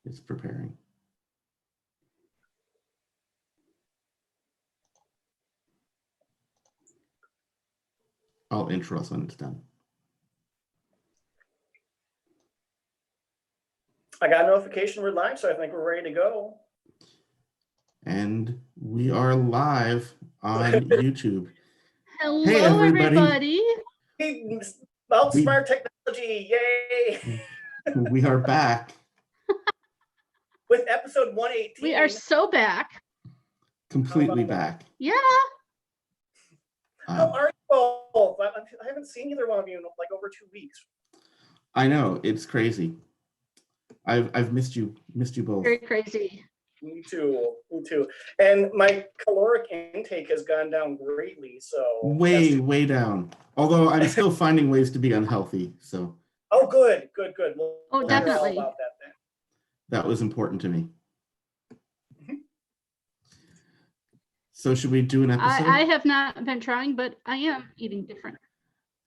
It's preparing. I'll intro us when it's done. I got a notification we're live, so I think we're ready to go. And we are live on YouTube. Hello, Hey, everybody. Hey, about smart technology, yay! We are back. With episode 118. We are so back. Completely back. Yeah. How are you both? I haven't seen either one of you in like over 2 weeks. I know, it's crazy. I've missed you both. Very crazy. Me too. And my caloric intake has gone down greatly, so Way down. Although I'm still finding ways to be unhealthy. So. Oh, good. We'll definitely. hear all about that then. That was important to me. So should we do an episode? I have not been trying, but I am eating different.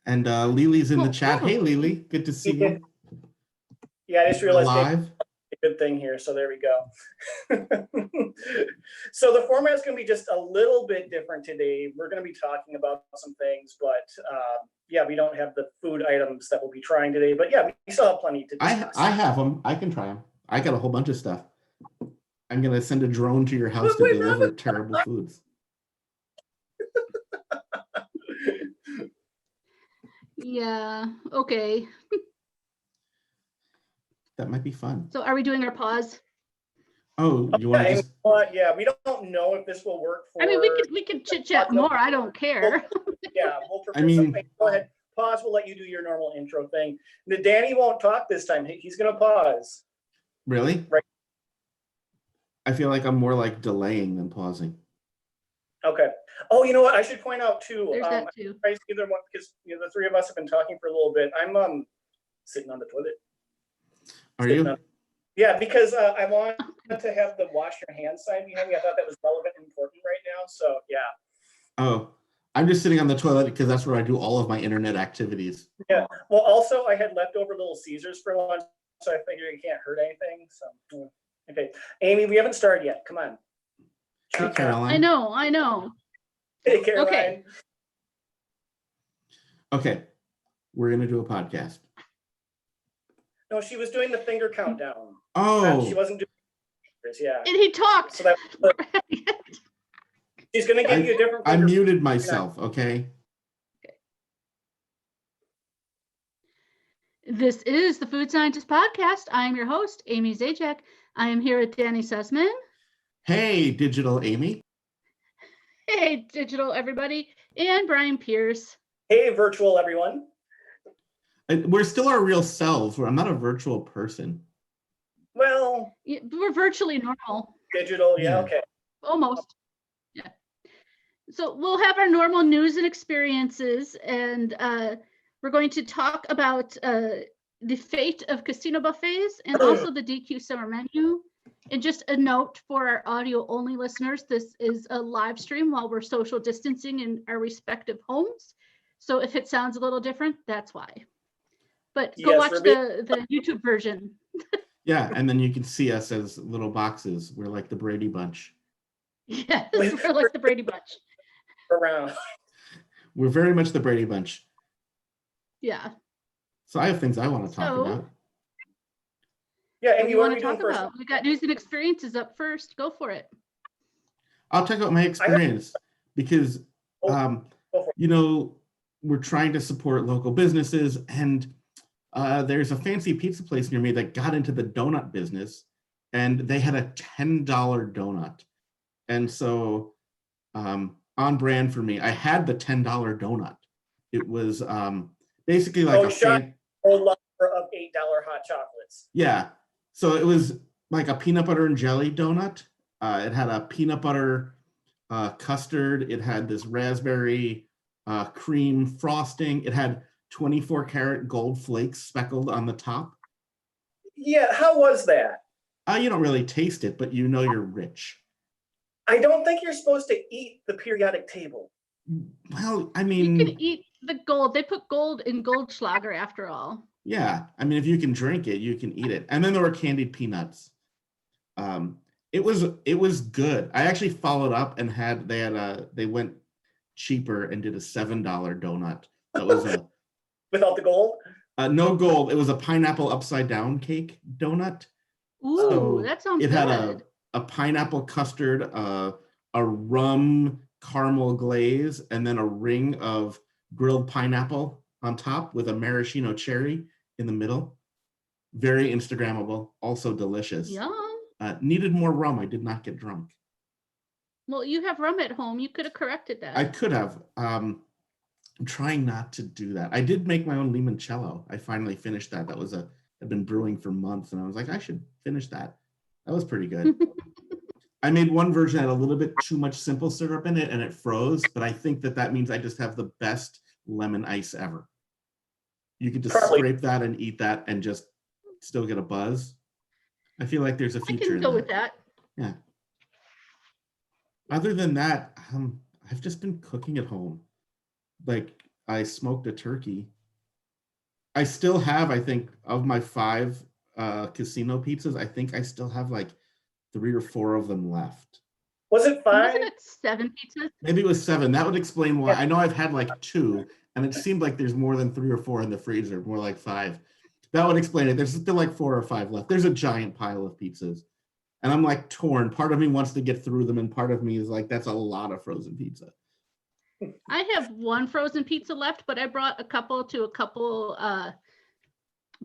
And Lily's in the chat. Hey, Lily, good to see you. Yeah, I just realized live. A good thing here, so there we go. So the format is going to be just a little bit different today. We're going to be talking about some things, but yeah, we don't have the food items that we'll be trying today. But yeah, we still have plenty to discuss. I have them. I can try them. I got a whole bunch of stuff. I'm going to send a drone to your house to deliver terrible foods. Yeah. Okay. That might be fun. So are we doing our pause? Oh, you want to just... Yeah, we don't know if this will work for... I mean, we could chit chat more. I don't care. Yeah, we'll prepare something. Go ahead. Pause. We'll let you do your normal intro thing. Danny won't talk this time. He's going to pause. Really? Right. I feel like I'm more like delaying than pausing. Okay. Oh, you know what? I should point out too. There's that too. Either one, because the three of us have been talking for a little bit. I'm sitting on the toilet. Are you? Yeah, because I want to have the wash your hands sign behind me. I thought that was relevant and important right now. So yeah. Oh, I'm just sitting on the toilet because that's where I do all of my internet activities. Yeah. Well, also I had leftover Little Caesars for lunch, so I figured it can't hurt anything. So okay, Amy, we haven't started yet. Come on. Hey, Caroline. I know. Hey, Caroline. Okay. We're gonna do a podcast. No, she was doing the finger countdown. Oh. She wasn't doing fingers, yeah. And he talked. So that, she's going to give you a different I muted myself, okay? This is the Food Scientist Podcast. I am your host, Amy Zajac. I am here with Danny Sussman. Hey, Digital Amy. Hey, Digital everybody. And Brian Pierce. Hey, virtual everyone. We're still our real selves. I'm not a virtual person. Well, yeah, we're virtually normal. Digital, yeah, okay. Almost. Yeah. So we'll have our normal news and experiences, and we're going to talk about the fate of casino buffets and also the DQ summer menu. And just a note for our audio only listeners, this is a live stream while we're social distancing in our respective homes. So if it sounds a little different, that's why. But go watch the YouTube version. Yeah, and then you can see us as little boxes. We're like the Brady Bunch. Yes, we're like the Brady Bunch. Around. We're very much the Brady Bunch. Yeah. So I have things I want to talk about. Yeah, and you want to talk about? We got news and experiences up first. Go for it. I'll talk about my experience because, you know, we're trying to support local businesses, and there's a fancy pizza place near me that got into the donut business, and they had a $10 donut. And so on brand for me, I had the $10 donut. It was basically like a whole lot of $8 hot chocolates. Yeah. So it was like a peanut butter and jelly donut. It had a peanut butter custard. It had this raspberry cream frosting. It had 24 karat gold flakes speckled on the top. Yeah, how was that? You don't really taste it, but you know you're rich. I don't think you're supposed to eat the periodic table. Well, I mean... You can eat the gold. They put gold in Goldschlager after all. Yeah, I mean, if you can drink it, you can eat it. And then there were candied peanuts. It was good. I actually followed up and they went cheaper and did a $7 donut. That was Without the gold? no gold. It was a pineapple upside down cake donut. Ooh, So that sounds it good. had a pineapple custard, a rum caramel glaze, and then a ring of grilled pineapple on top with a maraschino cherry in the middle. Very Instagrammable, also delicious. Yum. Needed more rum. I did not get drunk. Well, you have rum at home. You could have corrected that. I could have. I'm trying not to do that. I did make my own limoncello. I finally finished that. I've been brewing for months, and I was like, I should finish that. That was pretty good. I made one version that had a little bit too much simple syrup in it, and it froze. But I think that means I just have the best lemon ice ever. You could just scrape that and eat that, and just still get a buzz. I feel like there's a future. I can go with that. Yeah. Other than that, I've just been cooking at home. Like, I smoked a turkey. I still have, I think, of my 5 casino pizzas, I think I still have like 3 or 4 of them left. Was it 5? Wasn't it 7 pizzas? Maybe it was 7. That would explain why. I know I've had like 2, and it seemed like there's more than 3 or 4 in the freezer, more like 5. That would explain it. There's still like 4 or 5 left. There's a giant pile of pizzas. And I'm like torn. Part of me wants to get through them, and part of me is like, that's a lot of frozen pizza. I have 1 frozen pizza left, but I brought a couple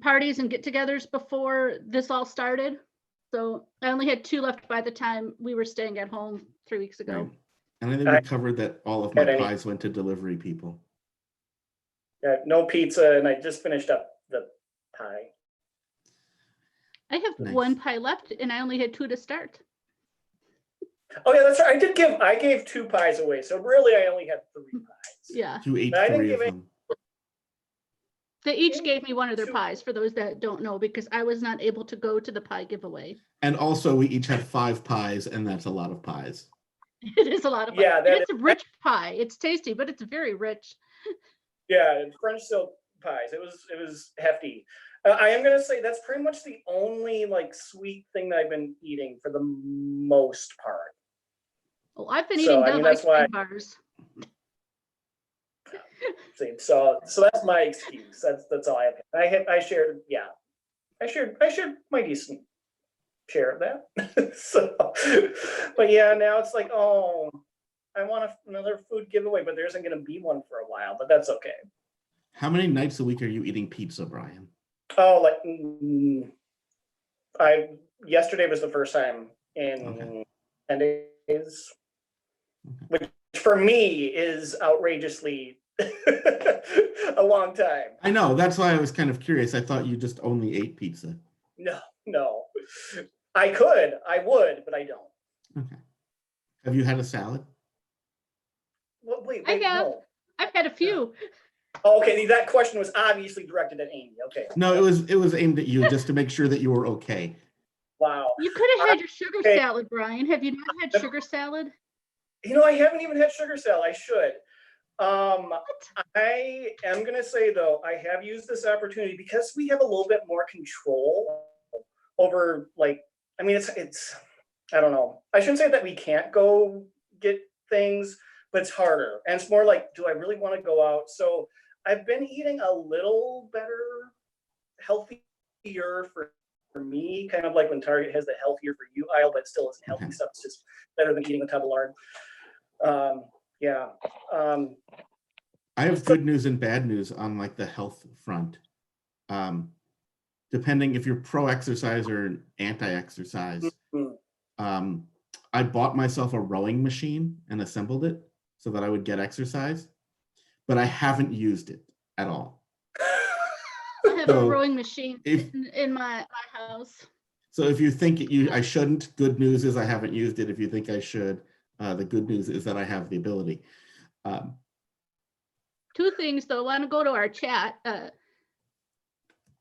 parties and get-togethers before this all started. So I only had 2 left by the time we were staying at home 3 weeks ago. Right. And I think we covered that all of my pies went to delivery people. Yeah, no pizza, and I just finished up the pie. I have 1 pie left, and I only had 2 to start. Oh yeah, that's right. I gave 2 pies away, so really I only had 3 pies. Yeah. You ate 3 of them. They each gave me 1 of their pies, for those that don't know, because I was not able to go to the pie giveaway. And also, we each had 5 pies, and that's a lot of pies. It is a lot of pie. Yeah, it's a rich pie. It's tasty, but it's very rich. Yeah, French silk pies. It was hefty. I am gonna say that's pretty much the only like sweet thing that I've been eating for the most part. Oh, I've been eating Dove ice cream bars. So that's my excuse. That's all I have. I shared my decent share of that. So, but yeah, now it's like, oh, I want another food giveaway, but there isn't going to be one for a while. But that's okay. How many nights a week are you eating pizza, Brian? Oh, yesterday was the first time in 10 days, which for me is outrageously a long time. I know. That's why I was kind of curious. I thought you just only ate pizza. No. I would, but I don't. Okay. Have you had a salad? Well, wait, I have. no. I've had a few. Oh, okay, that question was obviously directed at Amy. Okay. No, it was aimed at you just to make sure that you were okay. Wow. You could have had your sugar salad, Brian. Have you not had sugar salad? I haven't even had sugar salad. I should. I am gonna say though, I have used this opportunity because we have a little bit more control over it's I don't know. I shouldn't say that we can't go get things, but it's harder. And it's more like, do I really want to go out? So I've been eating a little better, healthier for me, kind of like when Target has the healthier for you aisle, but still isn't healthy stuff. It's just better than eating a tub of lard. I have good news and bad news on like the health front. Depending if you're pro-exercise or anti-exercise. Mm-hmm. I bought myself a rowing machine and assembled it so that I would get exercise, but I haven't used it at all. I have a rowing machine in my house. So if you think I shouldn't, good news is I haven't used it. If you think I should, the good news is that I have the ability. 2 things though. I want to go to our chat.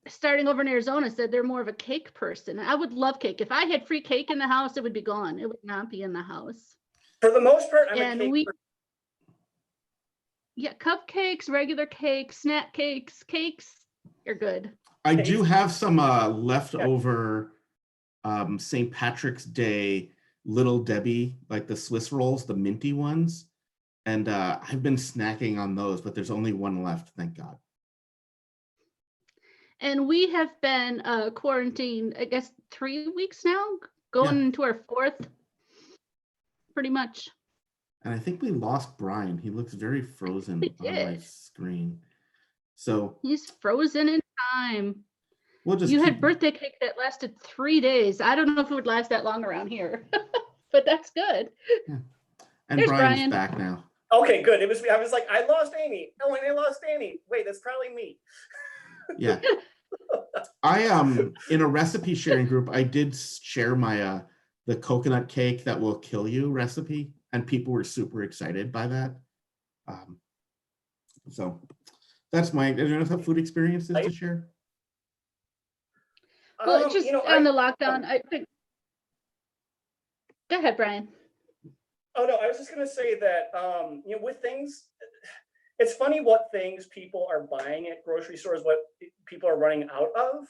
Starting over in Arizona said they're more of a cake person. I would love cake. If I had free cake in the house, it would be gone. It would not be in the house. For the most part, I'm a cake person. Yeah, cupcakes, regular cakes, snack cakes, are good. I do have some leftover St. Patrick's Day Little Debbie, like the Swiss rolls, the minty ones. And I've been snacking on those, but there's only one left, thank God. And we have been quarantined, I guess, 3 weeks now, going into our 4th, pretty much. And I think we lost Brian. He looks very frozen on my screen. So he's frozen in time. We'll just you had birthday cake that lasted 3 days. I don't know if it would last that long around here, but that's good. Yeah. And Here's Brian's Brian. back now. Okay, good. I was like, I lost Amy. Oh, and I lost Amy. Wait, that's probably me. Yeah. I in a recipe sharing group, I did share my the coconut cake that will kill you recipe, and people were super excited by that. So that's my food experiences to share. Well, just on the lockdown, I think. Go ahead, Brian. Oh no, I was just gonna say that with things, it's funny what things people are buying at grocery stores, what people are running out of.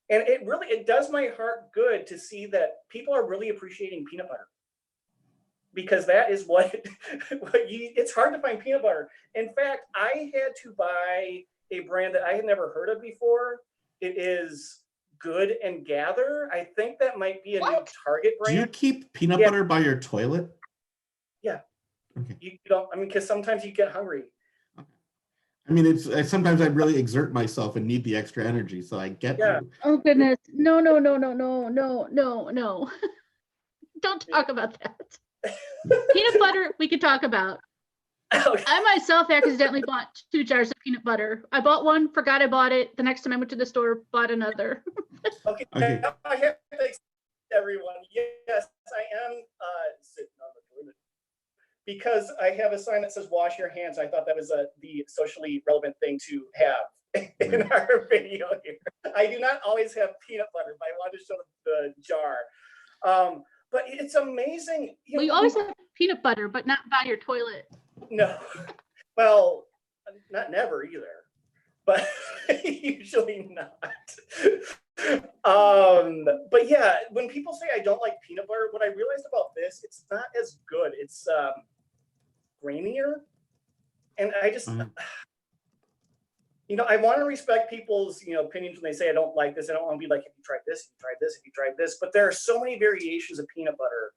And it does my heart good to see that people are really appreciating peanut butter. Because that is it's hard to find peanut butter. In fact, I had to buy a brand that I had never heard of before. It is Good and Gather. I think that might be a new Target brand. Do you keep peanut butter by your toilet? Yeah. Okay. You don't, because sometimes you get hungry. I mean, it's sometimes I really exert myself and need the extra energy, so I get you. Oh goodness, no. Don't talk about that. Peanut butter, we could talk about. Okay. I myself accidentally bought 2 jars of peanut butter. I bought one, forgot I bought it. The next time I went to the store, bought another. Okay. I have to thank everyone. Yes, I am sitting on the toilet. Because I have a sign that says wash your hands. I thought that was the socially relevant thing to have in our video here. I do not always have peanut butter, but I wanted to show the jar. But it's amazing. We always have peanut butter, but not by your toilet. No. Well, not never either. But usually not. But yeah, when people say I don't like peanut butter, what I realized about this, it's not as good. It's grainier, and I just I want to respect people's opinions when they say I don't like this. I don't want to be like, have you tried this, have you tried this, have you tried this? But there are so many variations of peanut butter.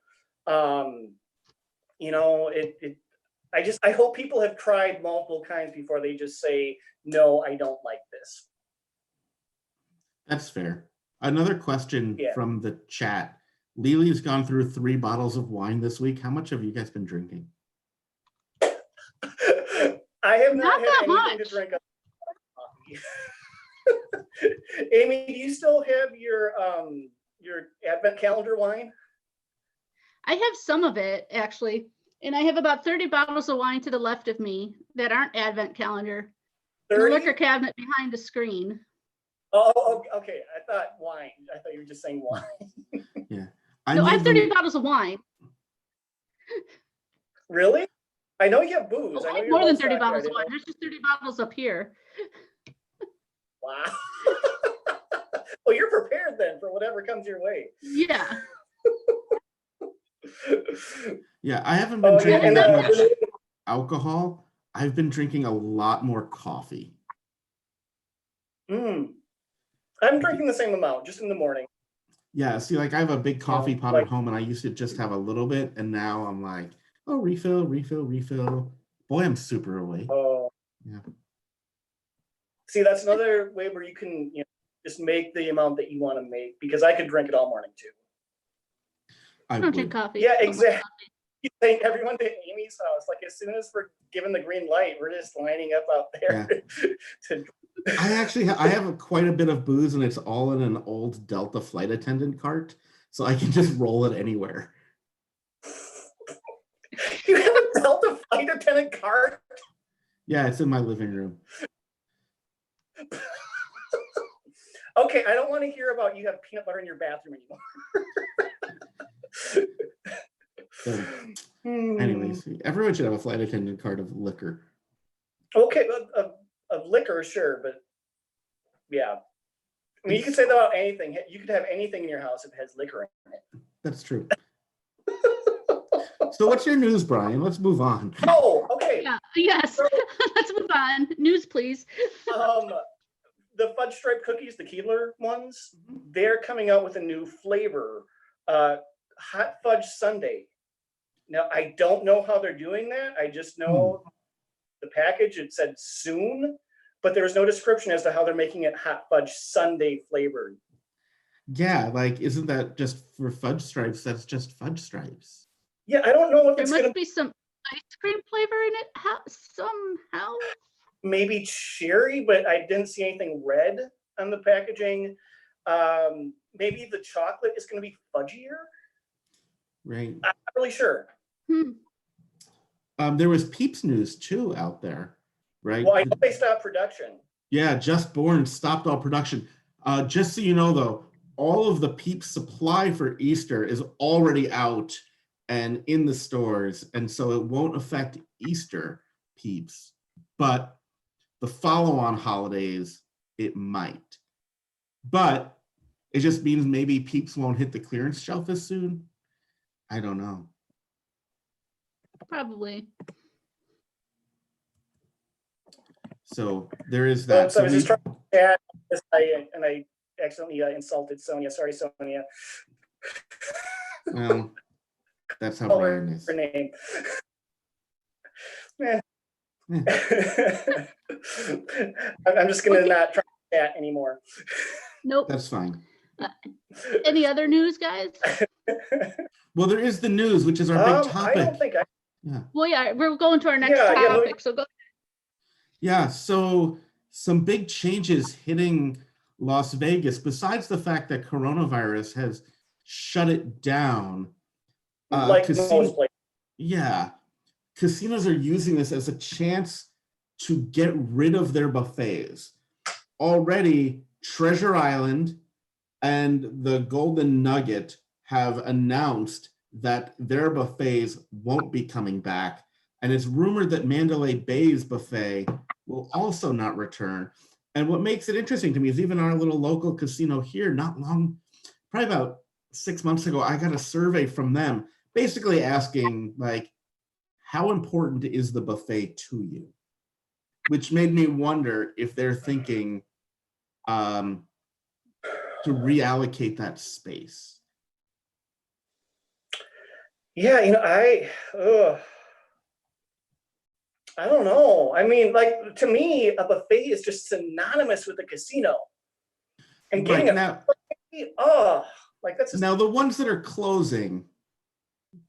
I hope people have tried multiple kinds before they just say, no, I don't like this. That's fair. Another question from the chat. Lily's gone through 3 bottles of wine this week. How much have you guys been drinking? I have not had anything to drink up coffee. Amy, do you still have your Advent calendar wine? I have some of it, actually. And I have about 30 bottles of wine to the left of me that aren't Advent calendar. The liquor cabinet behind the screen. Oh, okay. I thought wine. I thought you were just saying wine. Yeah. I have 30 bottles of wine. Really? I know you have booze. I have more than 30 bottles of wine. There's just 30 bottles up here. Wow. Well, you're prepared then for whatever comes your way. Yeah. Yeah, I haven't been drinking that much alcohol. I've been drinking a lot more coffee. I'm drinking the same amount, just in the morning. Yeah, see, like I have a big coffee pot at home, and I used to just have a little bit, and now I'm like, oh, refill. Boy, I'm super awake. Oh. Yeah. See, that's another way where you can just make the amount that you want to make, because I could drink it all morning too. I don't drink coffee. Yeah, exactly. You think everyone to Amy's house, like as soon as we're given the green light, we're just lining up out there. Yeah. I have quite a bit of booze, and it's all in an old Delta flight attendant cart, so I can just roll it anywhere. You have a Delta flight attendant cart? Yeah, it's in my living room. Okay, I don't want to hear about you have peanut butter in your bathroom anymore. So, anyways, everyone should have a flight attendant card of liquor. Okay, of liquor, sure, but yeah. I mean, you could say that about anything. You could have anything in your house if it has liquor in it. That's true. So what's your news, Brian? Let's move on. Oh, okay. Yeah, yes. Let's move on. News, please. The fudge stripe cookies, the Keebler ones, they're coming out with a new flavor, hot fudge sundae. Now, I don't know how they're doing that. I just know the package, it said soon, but there was no description as to how they're making it hot fudge sundae flavored. Yeah, like, isn't that just for fudge stripes? That's just fudge stripes. Yeah, I don't know what There must be some ice cream flavor in it somehow. Maybe cherry, but I didn't see anything red on the packaging. Maybe the chocolate is going to be fudgier. Right. I'm not really sure. There was Peeps news too out there, right? Well, I know they stopped production. Yeah, Just Born stopped all production. Just so you know, though, all of the Peeps supply for Easter is already out and in the stores, and so it won't affect Easter Peeps. But the follow-on holidays, it might. But it just means maybe Peeps won't hit the clearance shelf as soon. I don't know. Probably. So there is that. So I was just trying to chat, and I accidentally insulted Sonia. Sorry, Sonia. Well, that's how Brian is. Her name. I'm just gonna not try to chat anymore. Nope. That's fine. Any other news, guys? Well, there is the news, which is our big topic. I don't think Yeah. Well, yeah, we're going to our next Yeah, topic. So go. Yeah, so some big changes hitting Las Vegas, besides the fact that coronavirus has shut it down. like most places. Yeah, casinos are using this as a chance to get rid of their buffets. Already, Treasure Island and the Golden Nugget have announced that their buffets won't be coming back. And it's rumored that Mandalay Bay's buffet will also not return. And what makes it interesting to me is even our little local casino here, not long, probably about 6 months ago, I got a survey from them basically asking, like, how important is the buffet to you? Which made me wonder if they're thinking to reallocate that space. Yeah, I don't know. I mean, like, to me, a buffet is just synonymous with a casino. And getting like that's just... Now the ones that are closing,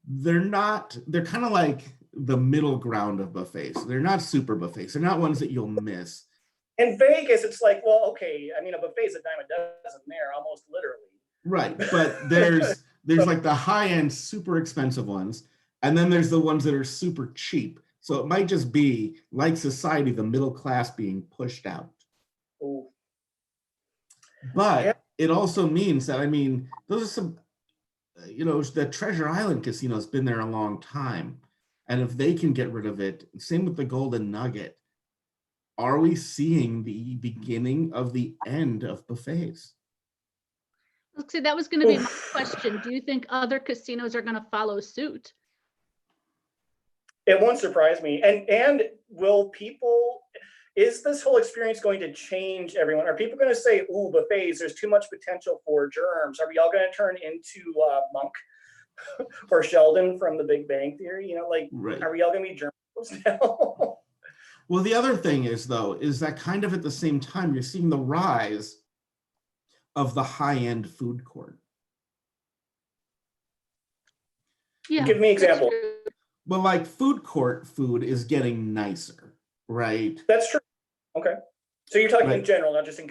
they're kind of like the middle ground of buffets. They're not super buffets. They're not ones that you'll miss. In Vegas, it's like, well, okay, I mean, a buffet is a dime a dozen there, almost literally. Right, but there's like the high-end, super expensive ones, and then there's the ones that are super cheap. So it might just be, like society, the middle class being pushed out. Ooh. But yeah. It also means that, I mean, those are some, the Treasure Island casino has been there a long time. And if they can get rid of it, same with the Golden Nugget, are we seeing the beginning of the end of buffets? See, that was going to be my question. Do you think other casinos are going to follow suit? It won't surprise me. And will people, is this whole experience going to change everyone? Are people going to say, ooh, buffets, there's too much potential for germs? Are we all going to turn into Monk or Sheldon from the Big Bang Theory? Right. Are we all going to be germs now? Well, the other thing is that kind of at the same time, you're seeing the rise of the high-end food court. Yeah. Give me an example. Well, like food court food is getting nicer, right? That's true. Okay. So you're talking in general, not just in...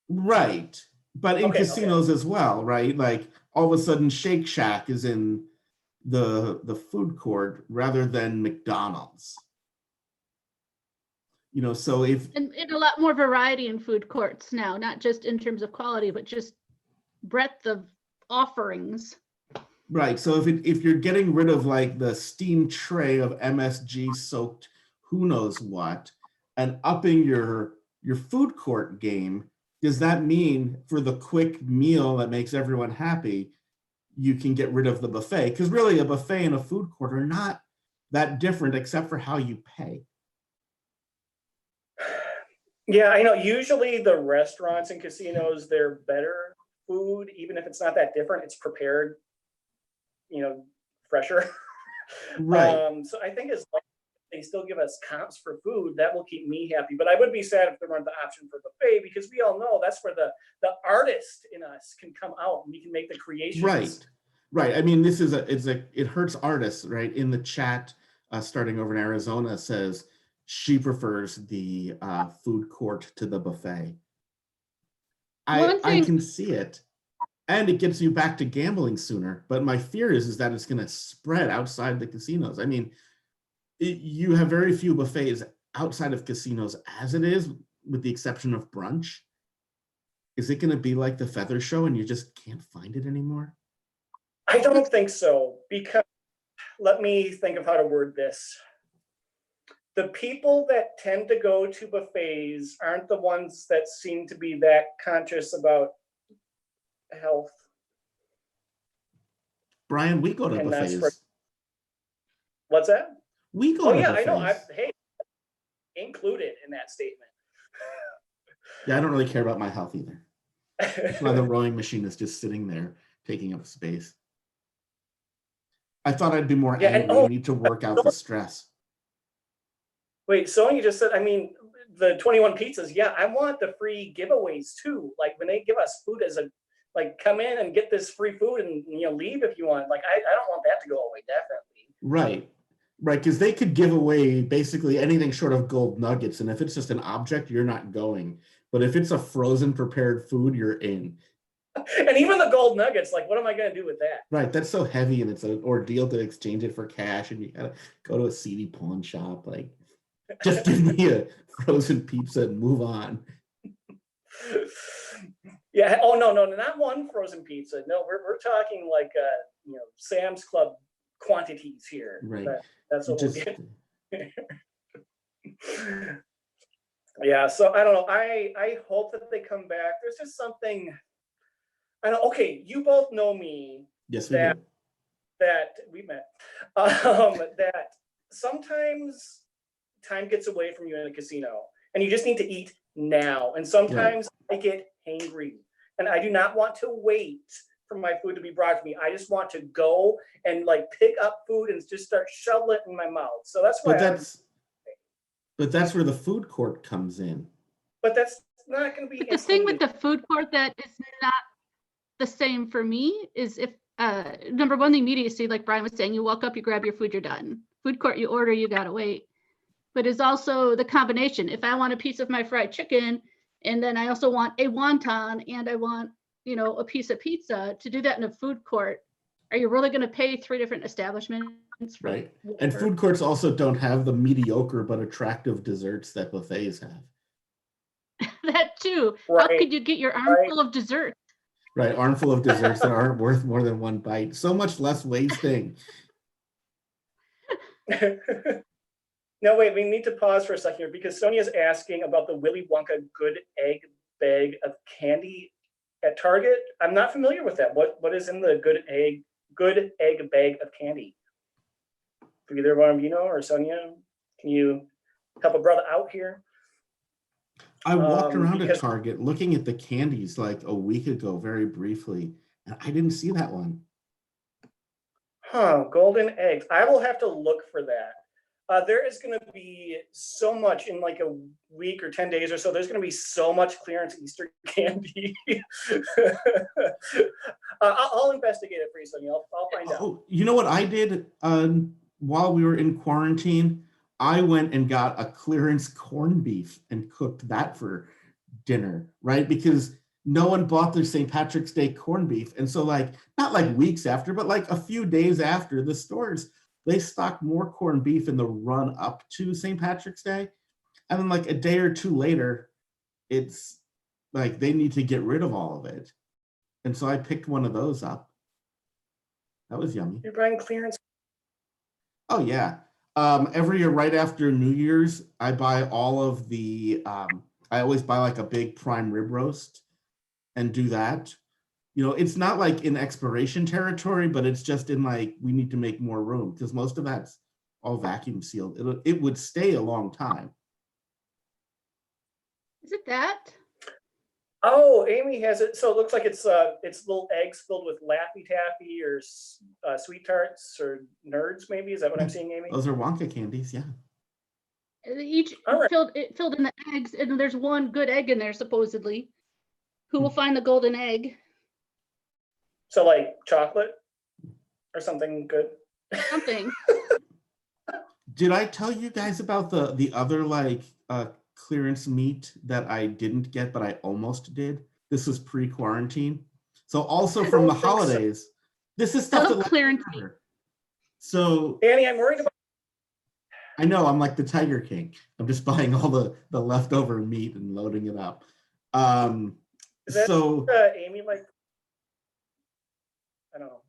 Right. But in casinos as well, right? Like all of a sudden Shake Shack is in the food court rather than McDonald's. So if... And a lot more variety in food courts now, not just in terms of quality, but just breadth of offerings. Right. So if you're getting rid of like the steam tray of MSG soaked who knows what and upping your food court game, does that mean for the quick meal that makes everyone happy, you can get rid of the buffet? Because really a buffet and a food court are not that different except for how you pay. Yeah, I know. Usually the restaurants and casinos, they're better food, even if it's not that different. It's prepared, fresher. Right. So I think as long as they still give us comps for food, that will keep me happy. But I would be sad if there weren't the option for buffet, because we all know that's where the artist in us can come out and we can make the creations. Right. I mean, it hurts artists, right? In the chat, starting over in Arizona says she prefers the food court to the buffet. I can see it, and it gets you back to gambling sooner. But my fear is that it's going to spread outside the casinos. I mean, you have very few buffets outside of casinos as it is, with the exception of brunch. Is it going to be like the Feather Show and you just can't find it anymore? I don't think so, because let me think of how to word this. The people that tend to go to buffets aren't the ones that seem to be that conscious about health. Brian, we go to And that's buffets. What's that? We go to yeah, buffets. I know. Hey, included in that statement. Yeah, I don't really care about my health either. That's why the rowing machine is just sitting there taking up space. I thought I'd be more angry. I need to work out the stress. Wait, Sonia just said, I mean, the 21 pizzas, yeah, I want the free giveaways too. Like when they give us food as come in and get this free food and leave if you want. Like I don't want that to go away, definitely. Right, because they could give away basically anything short of gold nuggets, and if it's just an object, you're not going. But if it's a frozen prepared food, you're in. And even the gold nuggets, like what am I going to do with that? Right, that's so heavy, and it's an ordeal to exchange it for cash, and you gotta go to a seedy pawn shop. Like, just give me a frozen pizza and move on. Yeah. Oh no, not one frozen pizza. No, we're talking like Sam's Club quantities here. Right. That's what we'll get. Yeah. So I don't know. I hope that they come back. There's just something. I know. Okay, you both know me. Yes, we do. That we met. That sometimes time gets away from you in a casino and you just need to eat now. And sometimes I get hangry and I do not want to wait for my food to be brought to me. I just want to go and pick up food and just start shoveling it in my mouth. So that's why but that's where the food court comes in. But that's not going to be. But the thing with the food court that is not the same for me is if number one, the immediacy, like Brian was saying, you walk up, you grab your food, you're done. Food court, you order, you gotta wait. But it's also the combination. If I want a piece of my fried chicken, and then I also want a wonton, and I want, a piece of pizza, to do that in a food court, are you really going to pay 3 different establishments? Right. And food courts also don't have the mediocre but attractive desserts that buffets have. That too. Right. How could you get your armful of desserts? Right, armful of desserts that aren't worth more than one bite. So much less wasting. No, wait, we need to pause for a second here because Sonia's asking about the Willy Wonka good egg bag of candy at Target. I'm not familiar with that. What is in the good egg bag of candy? Do either one of you know, or Sonia, can you help a brother out here? I walked around at Target looking at the candies like a week ago, very briefly, and I didn't see that one. Huh, golden eggs. I will have to look for that. There is going to be so much in like a week or 10 days or so. There's going to be so much clearance Easter candy. I'll investigate it for you, Sonia. I'll find out. Oh, you know what I did while we were in quarantine? I went and got a clearance corned beef and cooked that for dinner, right? Because no one bought their St. Patrick's Day corned beef. And so not like weeks after, but like a few days after, the stores, they stocked more corned beef in the run up to St. Patrick's Day. And then like a day or two later, it's like they need to get rid of all of it. And so I picked one of those up. That was yummy. You're buying clearance? Oh, yeah. Every year right after New Year's, I buy all of the, I I always buy like a big prime rib roast and do that. You know, it's not like in expiration territory, but it's just in like, we need to make more room because most of that's all vacuum sealed. It would stay a long time. Is it that? Oh, Amy has it. So it looks like it's little eggs filled with Laffy Taffy or sweet tarts or nerds. Maybe is that what I'm seeing, Amy? Those are Wonka candies, yeah. Each All right. filled in the eggs, and there's one good egg in there supposedly. Who will find the golden egg? So like chocolate or something good. Something. Did I tell you guys about the other like clearance meat that I didn't get, but I almost did? This was pre-quarantine. So also from the holidays, this is stuff that Clearance meat. So Danny, I'm worried about. I know I'm like the Tiger King. I'm just buying all the leftover meat and loading it up. Is that, so Amy, like, I don't know.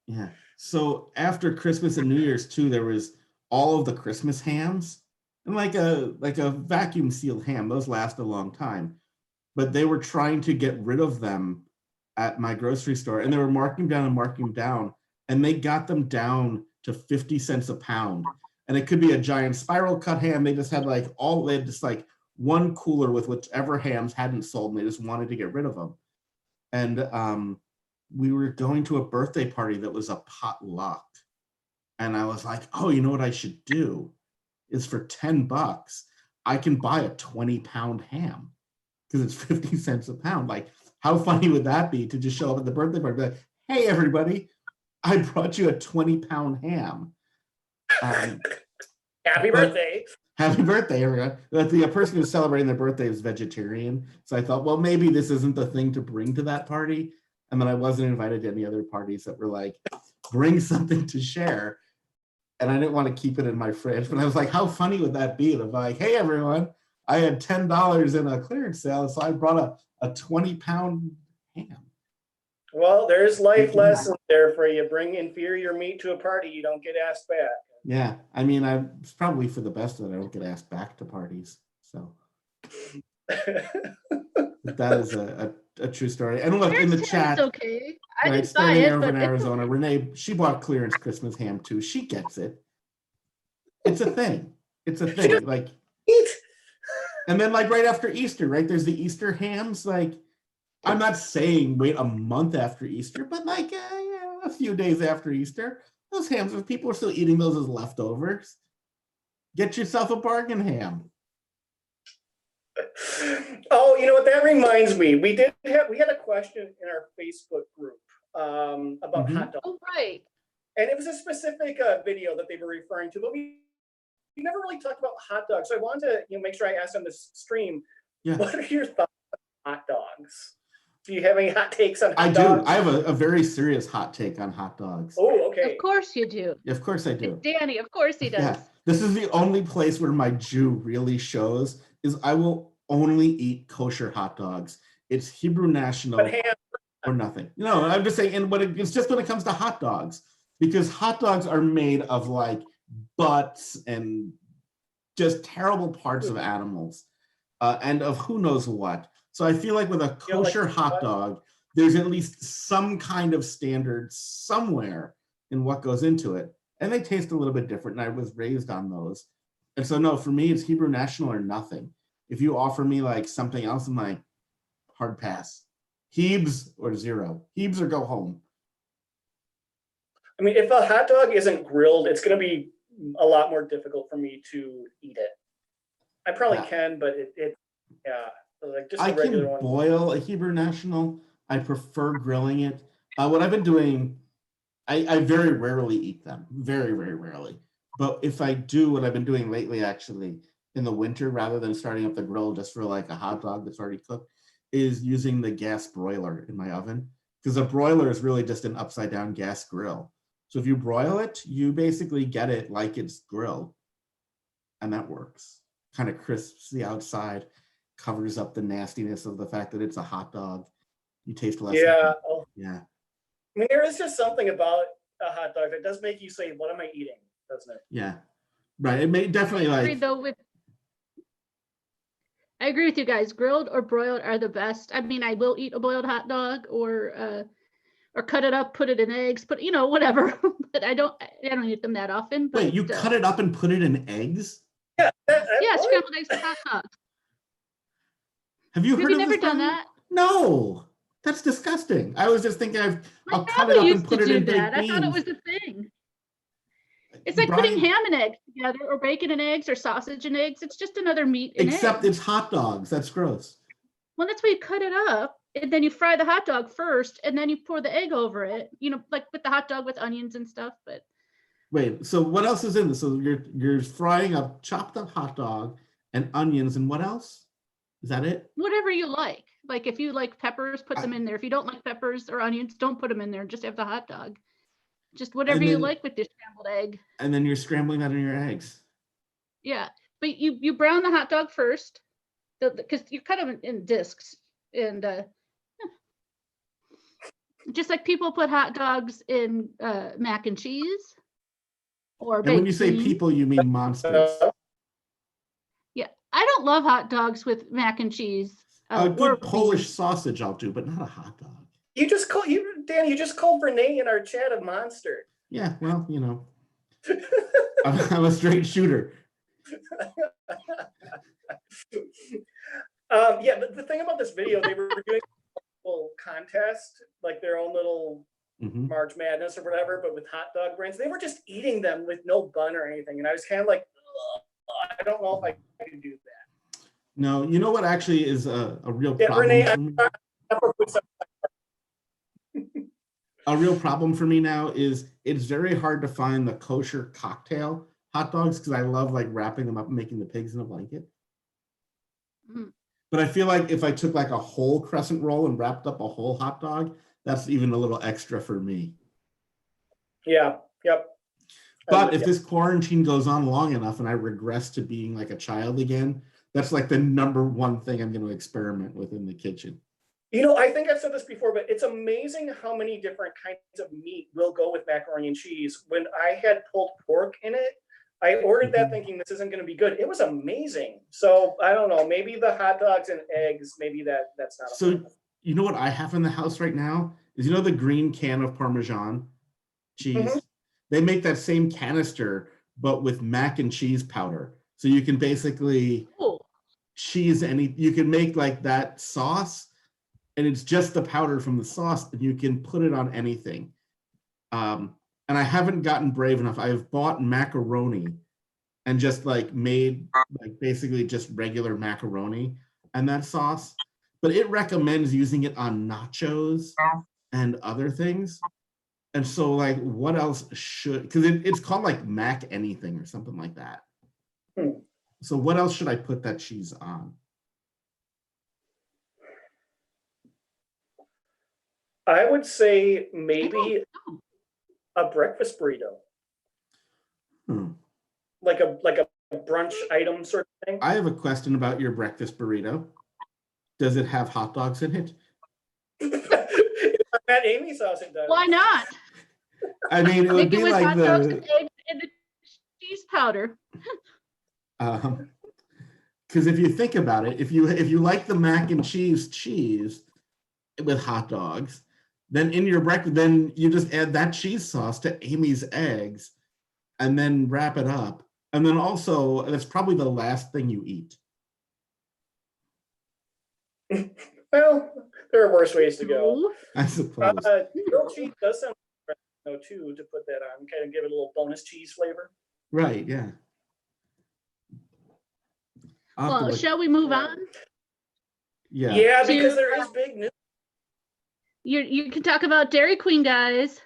yeah. So after Christmas and New Year's too, there was all of the Christmas hams and like a vacuum sealed ham. Those last a long time, but they were trying to get rid of them at my grocery store, and they were marking them down, and they got them down to 50 cents a pound. And it could be a giant spiral cut ham. They just had like one cooler with whichever hams hadn't sold, and they just wanted to get rid of them. And we were going to a birthday party that was a potluck. And I was like, oh, you know what I should do is for $10, I can buy a 20-pound ham because it's 50 cents a pound. Like, how funny would that be to just show up at the birthday party and be like, hey, everybody, I brought you a 20-pound ham. Happy birthday. Happy birthday, everyone. But the person who's celebrating their birthday is vegetarian. So I thought, well, maybe this isn't the thing to bring to that party. And then I wasn't invited to any other parties that were like, bring something to share. And I didn't want to keep it in my fridge. But I was like, how funny would that be? To be like, hey, everyone, I had $10 in a clearance sale. So I brought a 20-pound ham. Well, there's life lessons there for you. Bring inferior meat to a party, you don't get asked back. Yeah, I mean, it's probably for the best that I don't get asked back to parties. So that is a true story. And look, in the chat, okay. I right, didn't buy standing it, over in but Arizona, Renee, she bought clearance Christmas ham too. She gets it. It's a thing. It's a thing. Like, and then like right after Easter, right? There's the Easter hams. Like, I'm not saying wait a month after Easter, but like a few days after Easter, those hams, if people are still eating those as leftovers, get yourself a bargain ham. Oh, you know what? That reminds me. We had a question in our Facebook group about hot dogs. oh, right. And it was a specific video that they were referring to, but we never really talked about hot dogs. So I wanted to make sure I asked on this stream, what are your thoughts on hot dogs? Do you have any hot takes on hot dogs? I have a very serious hot take on hot dogs. Oh, okay. Of course you do. Of course I do. Danny, of course he does. Yeah. This is the only place where my Jew really shows, is I will only eat kosher hot dogs. It's Hebrew National or nothing. No, I'm just saying, and it's just when it comes to hot dogs, because hot dogs are made of like butts and just terrible parts of animals and of who knows what. So I feel like with a kosher hot dog, there's at least some kind of standard somewhere in what goes into it. And they taste a little bit different, and I was raised on those. And so no, for me, it's Hebrew National or nothing. If you offer me like something else, I'm like, hard pass. Hebes or zero. Hebes or go home. I mean, if a hot dog isn't grilled, it's going to be a lot more difficult for me to eat it. I probably can, but like just I can boil a Hebrew National. I prefer grilling it. What I've been doing, I very rarely eat them, very, very rarely. But if I do, what I've been doing lately, actually, in the winter, rather than starting up the grill just for like a hot dog that's already cooked, is using the gas broiler in my oven. Because a broiler is really just an upside down gas grill. So if you broil it, you basically get it like it's grilled. And that works. Kind of crisps the outside, covers up the nastiness of the fact that it's a hot dog. You taste less. Yeah. Yeah. I mean, there is just something about a hot dog that does make you say, what am I eating? Doesn't it? Yeah. Right. It may definitely like. Though I agree with you guys. Grilled or broiled are the best. I mean, I will eat a boiled hot dog or cut it up, put it in eggs, put, whatever. But I don't eat them that often. But Wait, you cut it up and put it in eggs? Yeah. yeah, scrambled eggs with hot dogs. Have you Have heard you of never this done thing? that? No, that's disgusting. I was just thinking My I'll cut it family up and used put to it do in that. baked I thought it beans. was a thing. It's like putting ham and eggs together, or bacon and eggs, or sausage and eggs. It's just another meat and Except eggs. it's hot dogs. That's gross. Well, that's why you cut it up, and then you fry the hot dog first, and then you pour the egg over it. Like with the hot dog with onions and stuff. But Wait, so what else is in this? So you're frying a chopped up hot dog and onions, and what else? Is that it? whatever you like. Like if you like peppers, put them in there. If you don't like peppers or onions, don't put them in there. Just have the hot dog. Just whatever you like with your scrambled egg. And then you're scrambling that in your eggs. Yeah, but you brown the hot dog first, because you cut them in discs, and just like people put hot dogs in mac and cheese or And when you say beans. people, you mean monsters. Yeah, I don't love hot dogs with mac and cheese. A good Polish beans. sausage I'll do, but not a hot dog. Dan, you just called Renee in our chat a monster. Yeah, well, I'm a straight shooter. Yeah, the thing about this video, they were doing a little contest, like their own little March Madness or whatever, but with hot dog brands. They were just eating them with no bun or anything. And I was kind of like, I don't know if I can do that. No, you know what actually is a real problem Renee, for me? A real problem for me now is it's very hard to find the kosher cocktail hot dogs because I love like wrapping them up and making the pigs in a blanket. But I feel like if I took like a whole crescent roll and wrapped up a whole hot dog, that's even a little extra for me. Yeah, yep. But if this quarantine goes on long enough and I regress to being like a child again, that's like the #1 thing I'm going to experiment with in the kitchen. I think I've said this before, but it's amazing how many different kinds of meat will go with macaroni and cheese. When I had pulled pork in it, I ordered that thinking this isn't going to be good. It was amazing. So I don't know, maybe the hot dogs and eggs, maybe that's not. So you know what I have in the house right now is the green can of Parmesan cheese. They make that same canister, but with mac and cheese powder. So you can basically you can make like that sauce. And it's just the powder from the sauce, and you can put it on anything. And I haven't gotten brave enough. I've bought macaroni and just like made like basically just regular macaroni and that sauce. But it recommends using it on nachos and other things. And so like what else because it's called like mac anything or something like that. So what else should I put that cheese on? I would say maybe a breakfast burrito. Like a brunch item sort of thing. I have a question about your breakfast burrito. Does it have hot dogs in it? At Amy's house it does. Why not? I mean, it would be like hot dogs and eggs and the cheese powder. Because if you think about it, if you like the mac and cheese with hot dogs, then in your breakfast, then you just add that cheese sauce to Amy's eggs and then wrap it up. And then also, that's probably the last thing you eat. Well, there are worse ways to go. I suppose. Grilled cheese does sound too, to put that on, kind of give it a little bonus cheese flavor. Right, yeah. Well, shall we move on? Yeah. Yeah, because there is big news. You can talk about Dairy Queen, guys.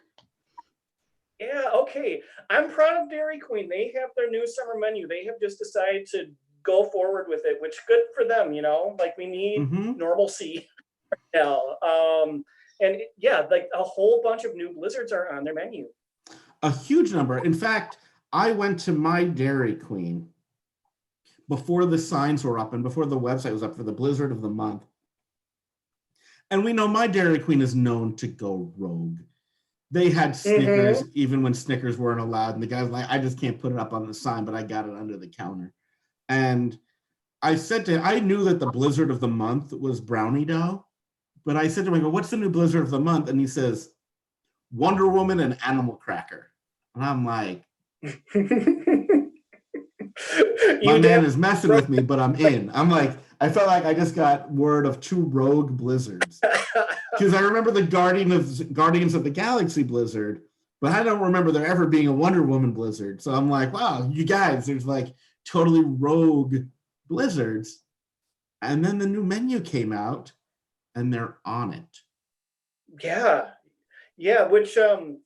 Yeah, okay. I'm proud of Dairy Queen. They have their new summer menu. They have just decided to go forward with it, which good for them, like we need normalcy right now. And yeah, like a whole bunch of new blizzards are on their menu. A huge number. In fact, I went to my Dairy Queen before the signs were up and before the website was up for the Blizzard of the Month. And we know my Dairy Queen is known to go rogue. They had Snickers even when Snickers weren't allowed. And the guy's like, I just can't put it up on the sign, but I got it under the counter. And I said to him, I knew that the blizzard of the month was brownie dough, but I said to him, I go, what's the new blizzard of the month? And he says, Wonder Woman and Animal Cracker. And I'm like, my man is messing with me, but I'm in. I'm like, I felt like I just got word of 2 rogue blizzards. Because I remember the Guardians of the Galaxy blizzard, but I don't remember there ever being a Wonder Woman blizzard. So I'm like, wow, you guys, there's like totally rogue blizzards. And then the new menu came out and they're on it. Yeah. Yeah, which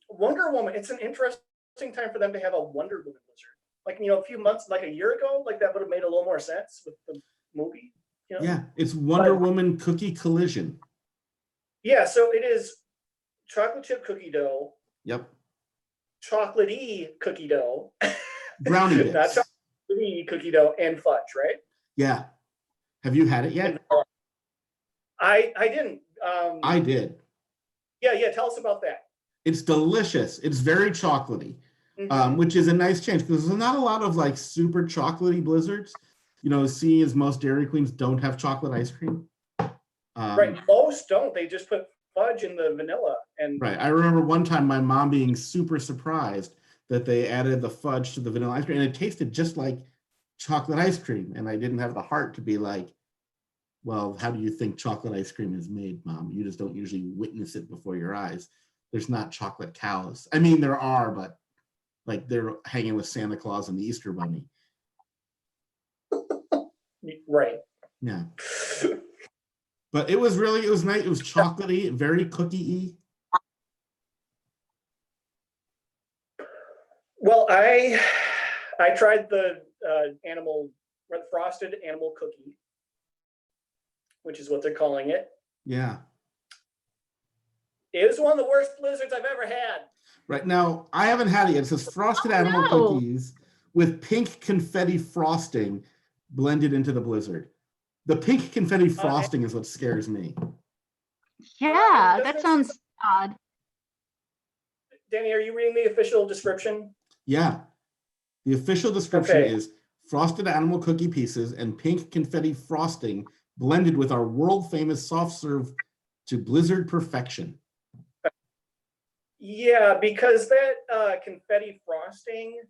Wonder Woman, it's an interesting time for them to have a Wonder Woman blizzard. Like, a few months, like a year ago, like that would have made a little more sense with the movie. Yeah, it's Wonder Woman Cookie Collision. Yeah, so it is chocolate chip cookie dough. Yep. Chocolatey cookie dough. Brownie bits. Not chocolatey cookie dough and fudge, right? Yeah. Have you had it yet? I didn't. I did. Yeah. Tell us about that. It's delicious. It's very chocolatey, which is a nice change because there's not a lot of like super chocolatey blizzards. Seeing as most Dairy Queens don't have chocolate ice cream. Right. Most don't. They just put fudge in the vanilla. Right. I remember one time my mom being super surprised that they added the fudge to the vanilla ice cream, and it tasted just like chocolate ice cream. And I didn't have the heart to be like, well, how do you think chocolate ice cream is made, Mom? You just don't usually witness it before your eyes. There's not chocolate cows. I mean, there are, but like they're hanging with Santa Claus and the Easter Bunny. Right. Yeah. But it was nice. It was chocolatey, very cookie-y. Well, I tried the frosted animal cookie, which is what they're calling it. Yeah. It was one of the worst blizzards I've ever had. Right now, I haven't had it yet. It says frosted animal cookies with pink confetti frosting blended into the blizzard. The pink confetti frosting is what scares me. Yeah, that sounds odd. Danny, are you reading the official description? Yeah. The official description is frosted animal cookie pieces and pink confetti frosting blended with our world famous soft serve to blizzard perfection. Yeah, because that confetti frosting,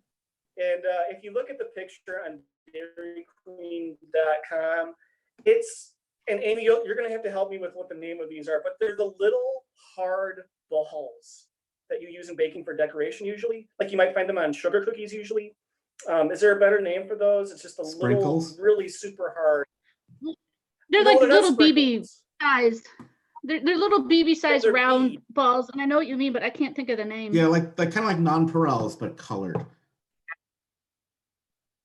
and if you look at the picture on dairyqueen.com, and Amy, you're going to have to help me with what the name of these are, but they're the little hard balls that you use in baking for decoration usually. Like you might find them on sugar cookies usually. Is there a better name for those? It's just a Sprinkles? little, really super hard. They're No, like they're not little BB sprinkles. sized. They're little BB sized they're round bead. balls, and I know what you mean, but I can't think of the name. Yeah, like kind of like nonpareils, but colored.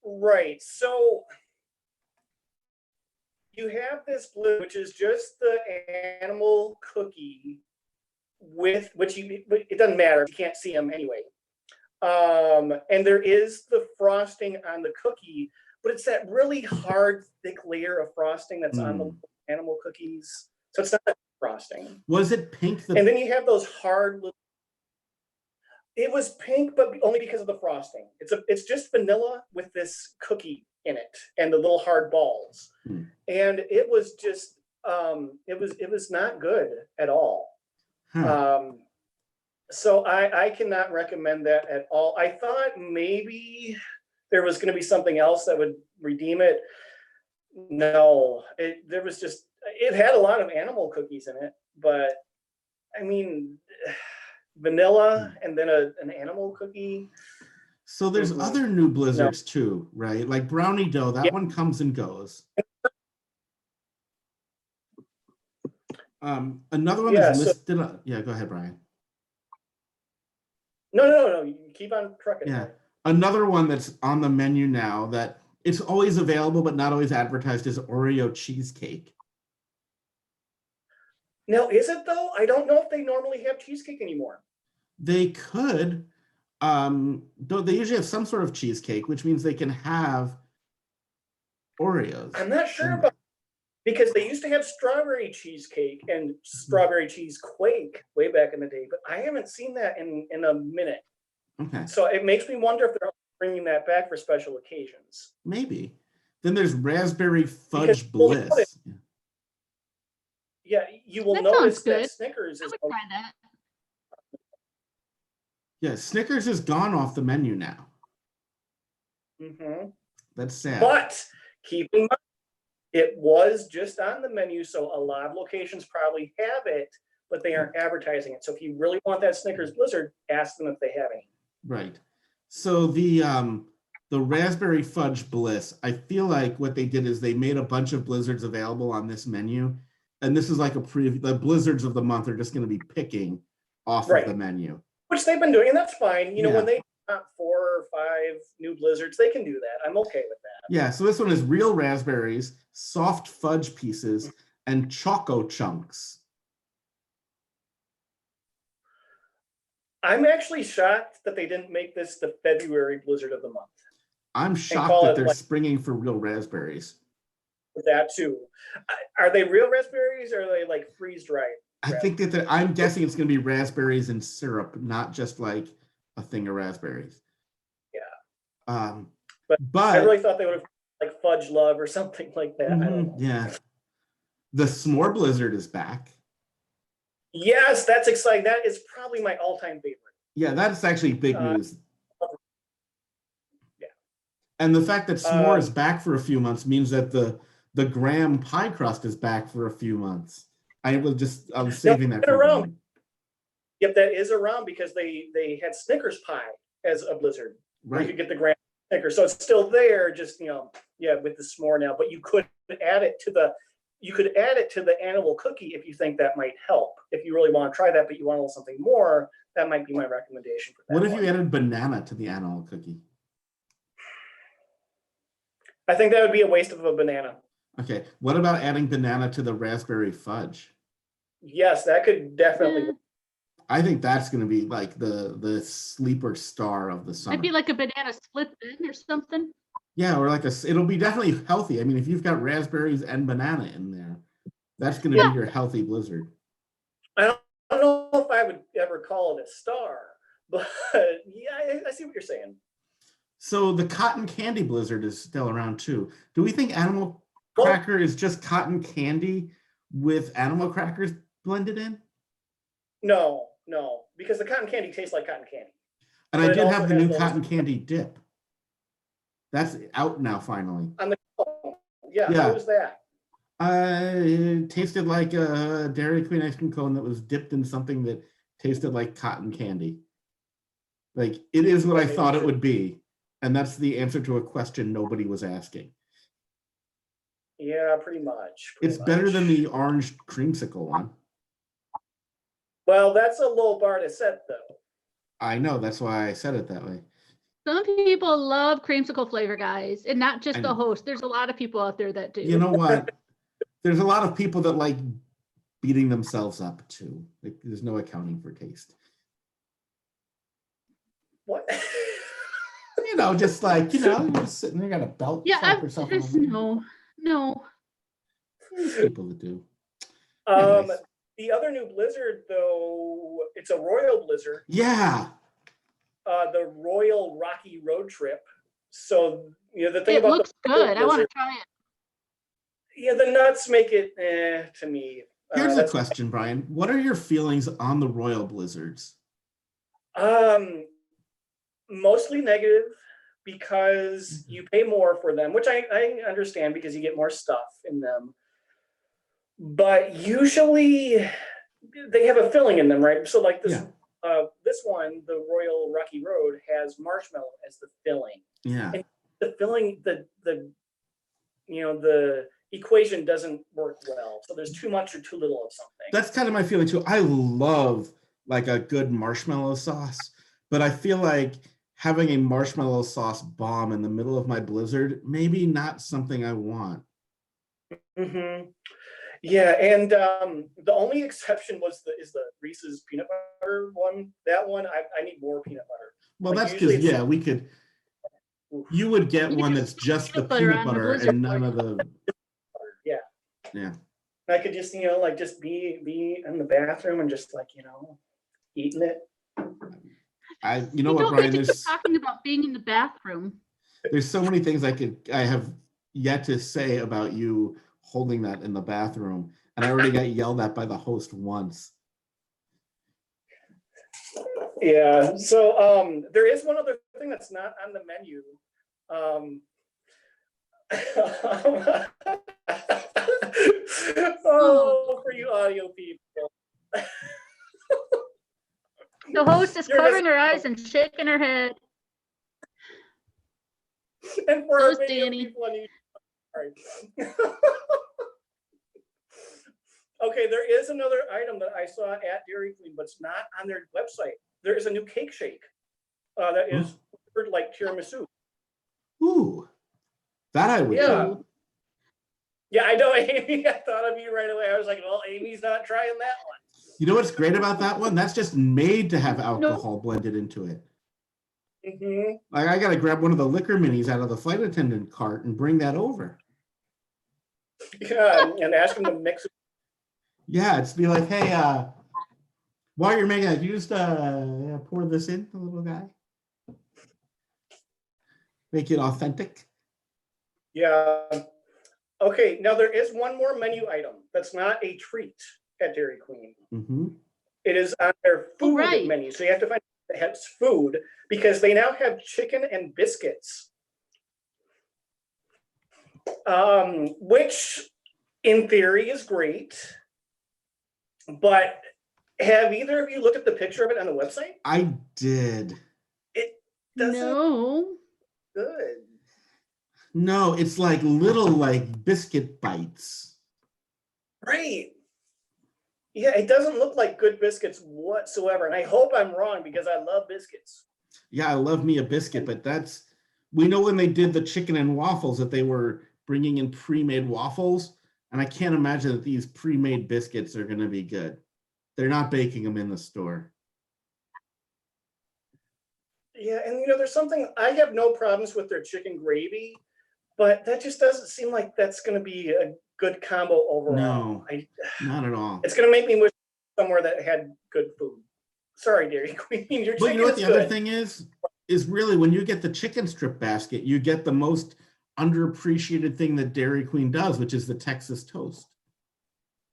Right. So you have this blue, which is just the animal cookie with which it doesn't matter. You can't see them anyway. And there is the frosting on the cookie, but it's that really hard, thick layer of frosting that's on the animal cookies. So it's not frosting. Was it pink? And then you have those hard little. It was pink, but only because of the frosting. It's just vanilla with this cookie in it and the little hard balls. And it was just it was not good at all. So I cannot recommend that at all. I thought maybe there was going to be something else that would redeem it. No, it had a lot of animal cookies in it, but I mean, vanilla and then an animal cookie. So there's other new blizzards too, right? Like brownie dough, that one comes and goes. Another one is listed. Yeah, go ahead, Brian. No. You keep on trucking. Yeah, another one that's on the menu now that it's always available but not always advertised is Oreo cheesecake. Now, is it though? I don't know if they normally have cheesecake anymore. They could. They usually have some sort of cheesecake, which means they can have Oreos. I'm not sure about because they used to have strawberry cheesecake and strawberry cheese quake way back in the day, but I haven't seen that in a minute. Okay. So it makes me wonder if they're bringing that back for special occasions. Maybe. Then there's raspberry Because fudge bliss. Yeah, you will That sounds notice good. that Snickers I is. would try that. Yeah, Snickers is gone off the menu now. Mhm. That's sad. But keep in mind, it was just on the menu, so a lot of locations probably have it, but they aren't advertising it. So if you really want that Snickers Blizzard, ask them if they have any. Right. So the raspberry fudge bliss, I feel like what they did is they made a bunch of blizzards available on this menu, and this is like the blizzards of the month are just going to be picking off of the menu, which they've been doing, and that's fine. You know, Yeah. when they got 4 or 5 new blizzards, they can do that. I'm okay with that. Yeah, so this one is real raspberries, soft fudge pieces, and choco chunks. I'm actually shocked that they didn't make this the February blizzard of the month. I'm shocked that they're springing for real raspberries. That too. Are they real raspberries or are they like freeze-dried? I think that I'm guessing it's going to be raspberries and syrup, not just like a thing of raspberries. Yeah. But I really thought they would have like fudge love or something like that. I don't know. Yeah. The s'more blizzard is back. Yes, that's exciting. That is probably my all-time favorite. Yeah, that's actually big news. Yeah. And the fact that s'more is back for a few months means that the graham pie crust is back for a few months. I was saving that for around. Yep, that is around because they had Snickers pie as a blizzard. Right. You could get the graham Snickers. So it's still there, just with the s'more now. But you could add it to the animal cookie if you think that might help. If you really want to try that, but you want a little something more, that might be my recommendation for that. What if you added banana to the animal cookie? I think that would be a waste of a banana. Okay. What about adding banana to the raspberry fudge? Yes, that could definitely. I think that's going to be like the sleeper star of the summer. Might be like a banana split then or something. Yeah, or it'll be definitely healthy. I mean, if you've got raspberries and banana in there, that's going to be your healthy blizzard. I don't know if I would ever call it a star, but yeah, I see what you're saying. So the cotton candy blizzard is still around too. Do we think animal cracker is just cotton candy with animal crackers blended in? No, because the cotton candy tastes like cotton candy. And I did have the new cotton candy dip. That's out now, finally. Yeah, how was that? It tasted like a Dairy Queen ice cream cone that was dipped in something that tasted like cotton candy. Like, it is what I thought it would be. And that's the answer to a question nobody was asking. Yeah, pretty much. It's better than the orange creamsicle one. Well, that's a low bar to set, though. I know, that's why I said it that way. Some people love creamsicle flavor, guys, and not just the host. There's a lot of people out there that do. You know what? There's a lot of people that like beating themselves up too. Like, there's no accounting for taste. What? Just like, you're just sitting there, got a belt. Yeah, no. There's people that do. Anyways. The other new blizzard, though, it's a royal blizzard. Yeah. The Royal Rocky Road Trip. So, the thing about it looks good. I want to try it. Yeah, the nuts make it to me. Here's a question, Brian. What are your feelings on the royal blizzards? Mostly negative because you pay more for them, which I understand because you get more stuff in them. But usually they have a filling in them, right? So like this one, the Royal Rocky Road, has marshmallow as the filling. Yeah. And the filling, the equation doesn't work well. So there's too much or too little of something. That's kind of my feeling too. I love like a good marshmallow sauce, but I feel like having a marshmallow sauce bomb in the middle of my blizzard, maybe not something I want. Mm-hmm. Yeah, and the only exception is the Reese's peanut butter one. That one, I need more peanut butter. Well, that's because we could. You would get one that's just the peanut butter and none of the. Yeah. Yeah. I could just just be in the bathroom and just eating it. What, Brian? There's talking about being in the bathroom. There's so many things I have yet to say about you holding that in the bathroom, and I already got yelled at by the host once. Yeah, so there is one other thing that's not on the menu. Oh, for you audio people. The host is You're covering her eyes and shaking her head. And for So our is video Danny. people on YouTube. Okay, there is another item that I saw at Dairy Queen, but it's not on their website. There is a new cake shake that is like tiramisu. Ooh, that I would. Yeah. Ew. Yeah, I know, Amy. I thought of you right away. I was like, well, Amy's not trying that one. You know what's great about that one? That's just made to have alcohol blended into it. Mm-hmm. Like, I gotta grab one of the liquor minis out of the flight attendant cart and bring that over. Yeah, and ask them to mix it. Yeah, it's be like, hey, while you're making that, you just pour this in, the little guy. Make it authentic. Yeah. Okay, now there is one more menu item that's not a treat at Dairy Queen. Mm-hmm. It is on their food right. menu. So you have to find it has food because they now have chicken and biscuits. Which in theory is great. But have either of you looked at the picture of it on the website? I did. It doesn't look No. good. No, it's like little like biscuit bites. Right. Yeah, it doesn't look like good biscuits whatsoever. And I hope I'm wrong because I love biscuits. Yeah, I love me a biscuit, but we know when they did the chicken and waffles that they were bringing in pre-made waffles, and I can't imagine that these pre-made biscuits are going to be good. They're not baking them in the store. Yeah, and there's something, I have no problems with their chicken gravy, but that just doesn't seem like that's going to be a good combo overall. No, not at all. It's going to make me wish somewhere that had good food. Sorry, Dairy Queen. Your But chicken you know what is the good. other thing is really when you get the chicken strip basket, you get the most underappreciated thing that Dairy Queen does, which is the Texas toast.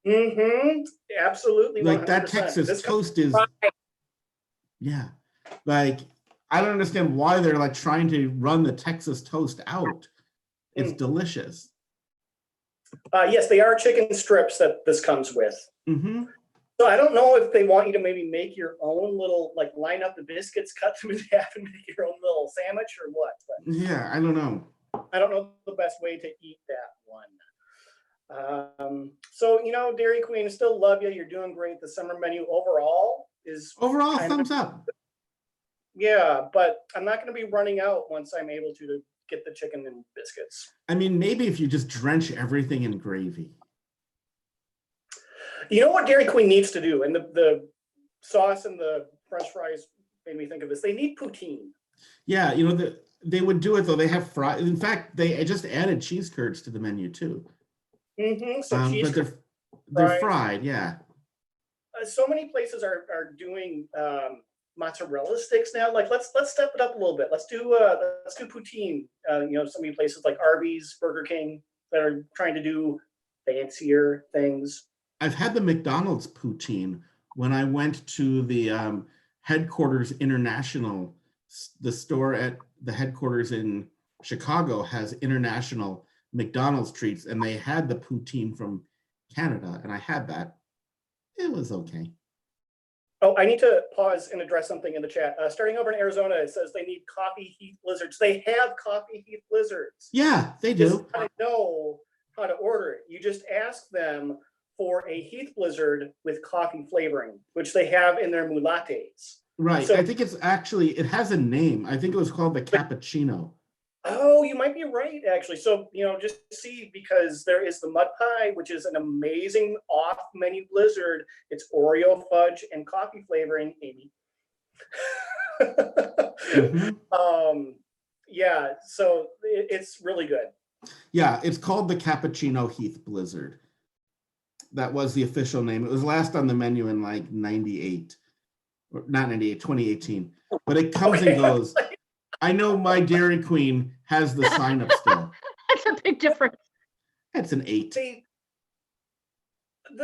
Mm-hmm. Absolutely. Like 100%. that Texas toast is, yeah. Like, I don't understand why they're like trying to run the Texas toast out. It's delicious. Yes, they are chicken strips that this comes with. Mm-hmm. So I don't know if they want you to maybe make your own little, like line up the biscuits, cut them in half and make your own little sandwich or what. But Yeah, I don't know. I don't know the best way to eat that one. So, Dairy Queen, still love you. You're doing great. The summer menu overall is Thumbs up. Yeah, but I'm not going to be running out once I'm able to get the chicken and biscuits. I mean, maybe if you just drench everything in gravy. You know what Dairy Queen needs to do? And the sauce and the French fries made me think of this. They need poutine. Yeah, they would do it though. They have fries. In fact, they just added cheese curds to the menu too. Mm-hmm. So cheese but they're fried, yeah. So many places are doing mozzarella sticks now. Like let's step it up a little bit. Let's do poutine. So many places like Arby's, Burger King that are trying to do fancier things. I've had the McDonald's poutine when I went to the headquarters international. The store at the headquarters in Chicago has international McDonald's treats, and they had the poutine from Canada, and I had that. It was okay. Oh, I need to pause and address something in the chat. Starting over in Arizona, it says they need coffee heat blizzards. They have coffee heat blizzards. Yeah, they do. You just gotta know how to order it. You just ask them for a Heath Blizzard with coffee flavoring, which they have in their mulattes. Right. So, I think it has a name. I think it was called the cappuccino. Oh, you might be right, actually. So, just see, because there is the mud pie, which is an amazing off-menu blizzard. It's Oreo fudge and coffee flavoring, Amy. Mm-hmm. Yeah, so it's really good. Yeah, it's called the Cappuccino Heath Blizzard. That was the official name. It was last on the menu in like 98. Or not 98, 2018. But it comes and goes. I know my Dairy Queen has the sign up still. That's a big difference. That's an 8.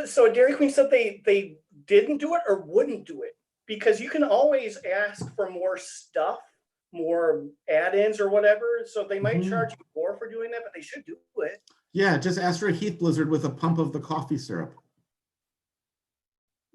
So Dairy Queen said they didn't do it or wouldn't do it, because you can always ask for more stuff, more add-ins or whatever. So they might charge you more for doing that, but they should do it. Yeah, just ask for a Heath Blizzard with a pump of the coffee syrup.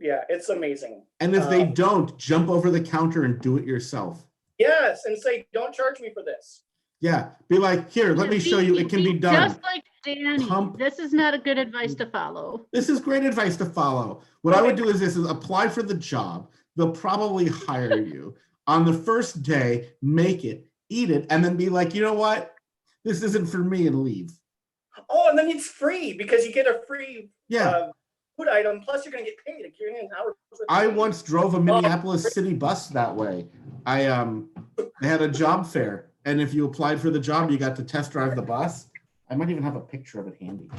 Yeah, it's amazing. And if they don't, jump over the counter and do it yourself. Yes, and say, don't charge me for this. Yeah, be like, here, let me show you. It can be done. Just like Danny. This is not a good advice to follow. This is great advice to follow. What I would do is apply for the job. They'll probably hire you. On the first day, make it, eat it, and then be like, you know what? This isn't for me, and leave. Oh, and then it's free because you get a free food item. Plus, you're going to get paid. You're in an hour. I once drove a Minneapolis city bus that way. They had a job fair, and if you applied for the job, you got to test drive the bus. I might even have a picture of it handy.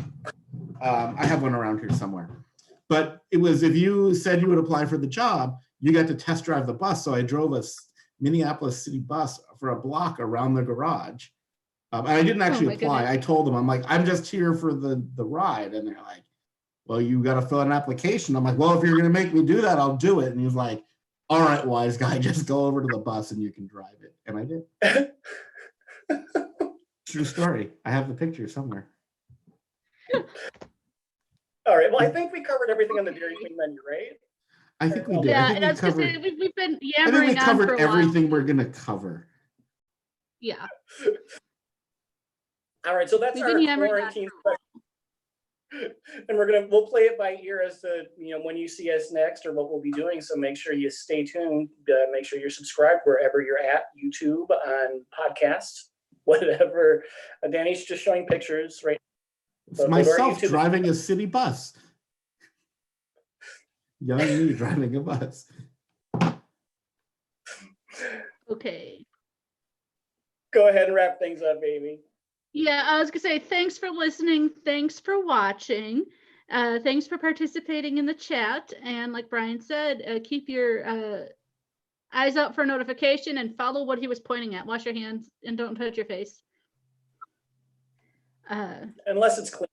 I have one around here somewhere. But it was, if you said you would apply for the job, you got to test drive the bus. So I drove a Minneapolis city bus for a block around the garage. And I didn't actually apply. Goodness. I told them, I'm like, I'm just here for the ride. And they're like, well, you got to fill out an application. I'm like, well, if you're going to make me do that, I'll do it. And he was like, all right, wise guy, just go over to the bus and you can drive it. And I did. True story. I have the picture somewhere. All right. Well, I think we covered everything on the Dairy Queen menu, right? I think we did. Yeah, I think we've been yammering I think we covered on for everything we're going to cover. Yeah. All right. So that's our quarantine special. And we'll play it by ear as to, when you see us next or what we'll be doing. So make sure you stay tuned. Make sure you're subscribed wherever you're at, YouTube, on podcasts, whatever. Danny's just showing pictures, right? It's myself driving a city bus. Young me driving a bus. Okay. Go ahead and wrap things up, baby. Yeah, I was gonna say thanks for listening. Thanks for watching. Thanks for participating in the chat. And like Brian said, keep your eyes out for a notification and follow what he was pointing at. Wash your hands and don't touch your face. Unless it's clean.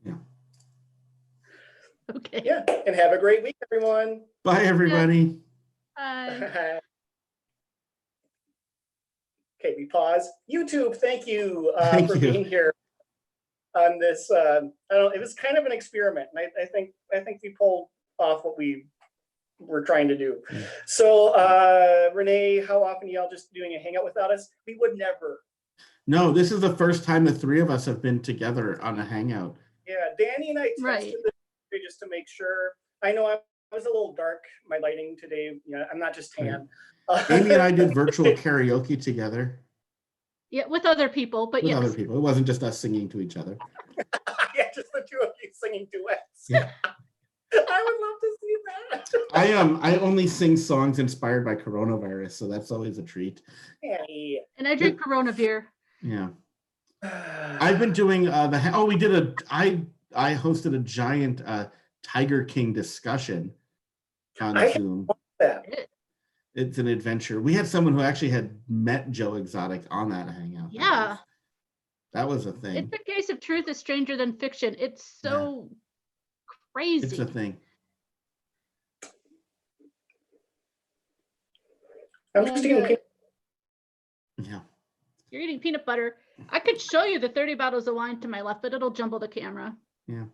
Yeah. Okay. Yeah, and have a great week, everyone. Bye, everybody. Bye. Okay, we pause. YouTube, thank you for you. being here on this. I don't know, it was kind of an experiment, and I think we pulled off what we were trying to do. Yeah. So, Renee, how often are y'all just doing a hangout without us? We would never. No, this is the first time the three of us have been together on a hangout. Yeah, Danny and I tested this just to make sure. I know I was a little dark, my lighting today. I'm not just tan. Amy and I did virtual karaoke together. Yeah, with other people, but with yes. other people. It wasn't just us singing to each other. Yeah, just the two of you singing duets. Yeah. I would love to see that. I only sing songs inspired by coronavirus, so that's always a treat. Hey. And I drink Corona beer. Yeah. I've been doing I hosted a giant Tiger King discussion on Zoom. It's an adventure. We had someone who actually had met Joe Exotic on that hangout. Yeah. That was a thing. It's a case of truth is stranger than fiction. It's so crazy. It's a thing. I'm just eating Yeah. You're eating peanut butter. I could show you the 30 bottles of wine to my left, but it'll jumble the camera. Yeah.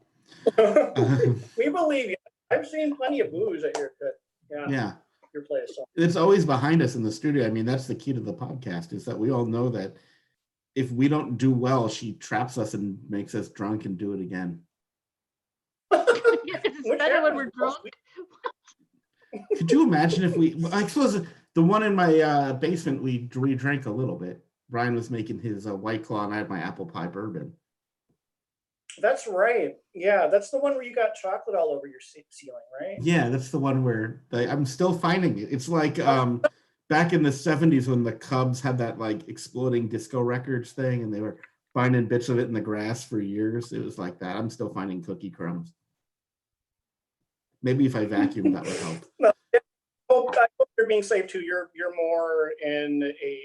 We believe you. I've seen plenty of booze at your Yeah. Your place. So. It's always behind us in the studio. I mean, that's the key to the podcast, is that we all know that if we don't do well, she traps us and makes us drunk and do it again. Yeah, it's better when we're drunk. Could you imagine if I suppose the one in my basement, we drank a little bit. Brian was making his White Claw and I had my apple pie bourbon. That's right. Yeah, that's the one where you got chocolate all over your ceiling, right? Yeah, that's the one where I'm still finding it. It's like back in the 70s when the Cubs had that like exploding disco records thing and they were finding bits of it in the grass for years. It was like that. I'm still finding cookie crumbs. Maybe if I vacuum, that would help. No, I hope you're being safe too. You're more in a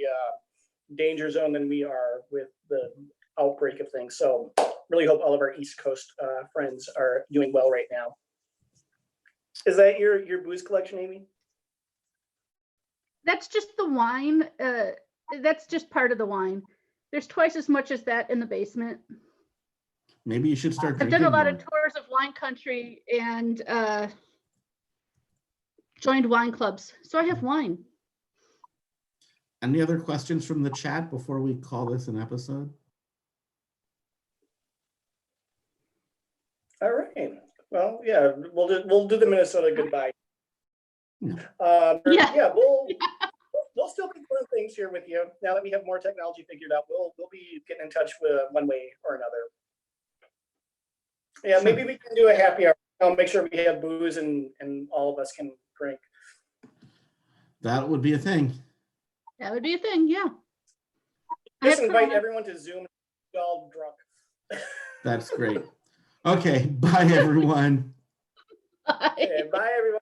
danger zone than we are with the outbreak of things. So really hope all of our East Coast friends are doing well right now. Is that your booze collection, Amy? That's just the wine. That's just part of the wine. There's twice as much as that in the basement. Maybe you should start I've drinking done a lot more. of tours of wine country and joined wine clubs. So I have wine. Any other questions from the chat before we call this an episode? All right. Well, yeah, we'll do the Minnesota goodbye. Yeah. Yeah, we'll still be doing things here with you now that we have more technology figured out. We'll be getting in touch with one way or another. Yeah, maybe we can do a happy hour. I'll make sure we have booze and all of us can drink. That would be a thing. That would be a thing, yeah. Just invite everyone to Zoom, all drunk. That's great. Okay, bye everyone. Bye. Okay, bye everyone.